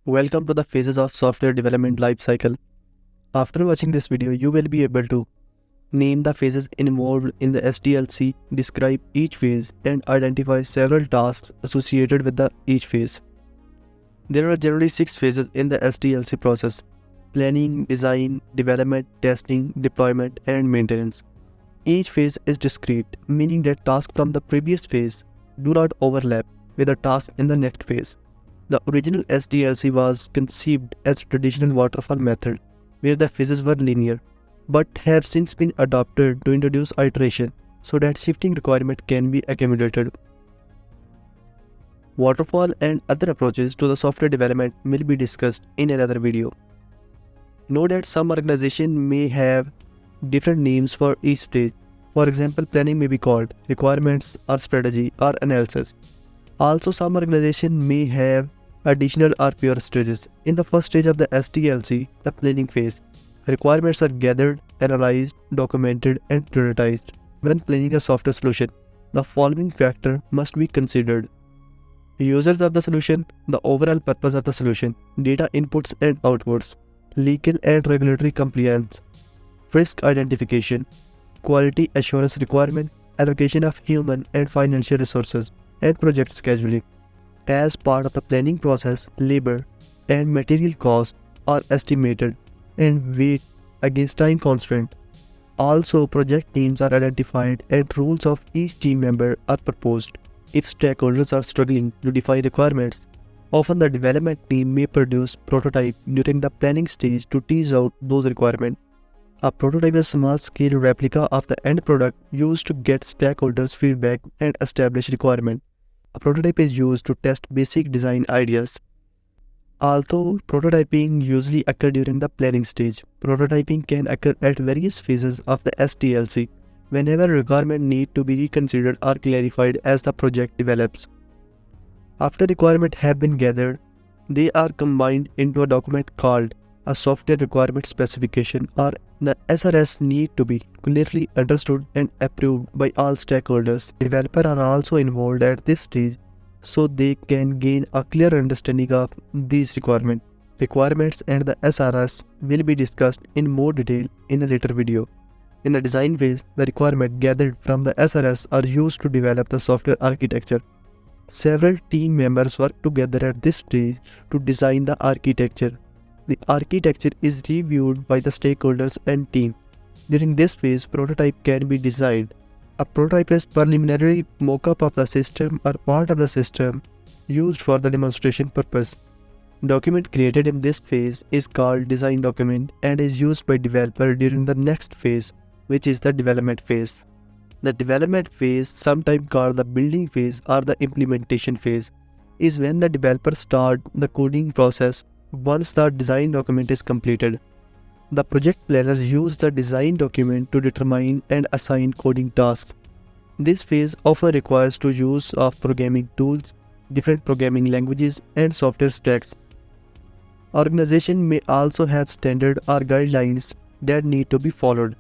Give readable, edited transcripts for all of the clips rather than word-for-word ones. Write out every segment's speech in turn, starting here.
Welcome to the phases of software development lifecycle. After watching this video, you will be able to name the phases involved in the SDLC, describe each phase, and identify several tasks associated with each phase. There are generally 6 phases in the SDLC process: planning, design, development, testing, deployment, and maintenance. Each phase is discrete, meaning that tasks from the previous phase do not overlap with the tasks in the next phase. The original SDLC was conceived as a traditional waterfall method where the phases were linear, but have since been adopted to introduce iteration so that shifting requirement can be accommodated. Waterfall and other approaches to the software development will be discussed in another video. Note that some organizations may have different names for each stage. For example, planning may be called requirements or strategy or analysis. Also, some organizations may have additional or pure stages. In the first stage of the SDLC, the planning phase, requirements are gathered, analyzed, documented, and prioritized. When planning a software solution, the following factors must be considered: users of the solution, the overall purpose of the solution, data inputs and outputs, legal and regulatory compliance, risk identification, quality assurance requirement, allocation of human and financial resources, and project scheduling. As part of the planning process, labor and material costs are estimated and weighed against time constraint. Also, project teams are identified and roles of each team member are proposed. If stakeholders are struggling to define requirements, often the development team may produce prototype during the planning stage to tease out those requirements. A prototype is a small-scale replica of the end product used to get stakeholders' feedback and establish requirements. A prototype is used to test basic design ideas. Although prototyping usually occurs during the planning stage, prototyping can occur at various phases of the SDLC whenever requirements need to be reconsidered or clarified as the project develops. After requirements have been gathered, they are combined into a document called a software requirement specification, or the SRS, need to be clearly understood and approved by all stakeholders. Developers are also involved at this stage so they can gain a clear understanding of these requirements. Requirements and the SRS will be discussed in more detail in a later video. In the design phase, the requirements gathered from the SRS are used to develop the software architecture. Several team members work together at this stage to design the architecture. The architecture is reviewed by the stakeholders and team. During this phase, prototype can be designed. A prototype is preliminary mock-up of the system or part of the system used for the demonstration purpose. Document created in this phase is called design document and is used by developer during the next phase, which is the development phase. The development phase, sometimes called the building phase or the implementation phase, is when the developers start the coding process. Once the design document is completed, the project planners use the design document to determine and assign coding tasks. This phase often requires the use of programming tools, different programming languages, and software stacks. Organizations may also have standards or guidelines that need to be followed.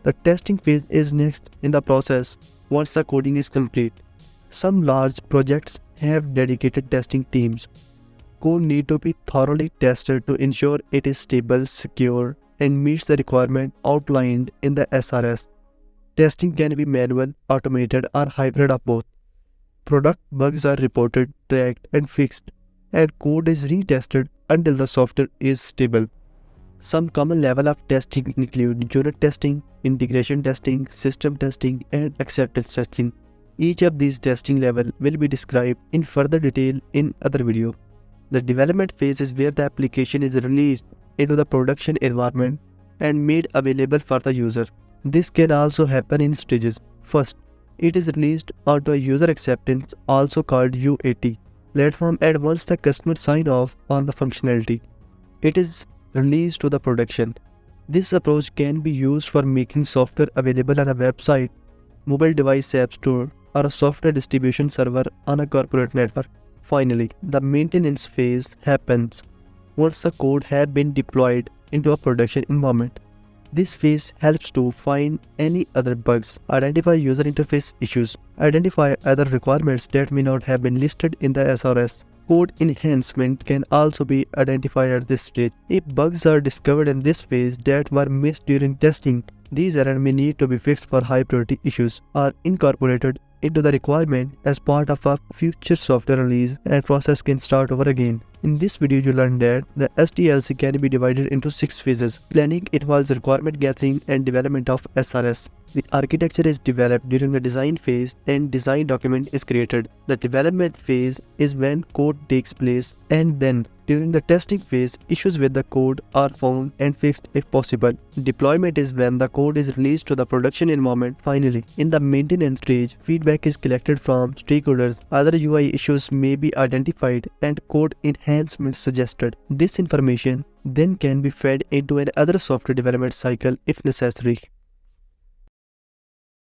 The testing phase is next in the process once the coding is complete. Some large projects have dedicated testing teams. Code needs to be thoroughly tested to ensure it is stable, secure, and meets the requirement outlined in the SRS. Testing can be manual, automated, or hybrid of both. Product bugs are reported, tracked, and fixed, and code is retested until the software is stable. Some common levels of testing include unit testing, integration testing, system testing, and acceptance testing. Each of these testing levels will be described in further detail in other video. The development phase is where the application is released into the production environment and made available for the user. This can also happen in stages. First, it is released onto a user acceptance, also called UAT, platform, and once the customer signs off on the functionality, it is released to the production. This approach can be used for making software available on a website, mobile device app store, or a software distribution server on a corporate network. Finally, the maintenance phase happens once the code has been deployed into a production environment. This phase helps to find any other bugs, identify user interface issues, identify other requirements that may not have been listed in the SRS. Code enhancement can also be identified at this stage. If bugs are discovered in this phase that were missed during testing, these errors may need to be fixed for high priority issues or incorporated into the requirement as part of a future software release, and process can start over again. In this video you learned that the SDLC can be divided into 6 phases. Planning involves requirement gathering and development of SRS. The architecture is developed during the design phase and design document is created. The development phase is when code takes place, and then during the testing phase, issues with the code are found and fixed if possible. Deployment is when the code is released to the production environment. Finally, in the maintenance stage, feedback is collected from stakeholders. Other UI issues may be identified and code enhancements suggested. This information then can be fed into another software development cycle if necessary.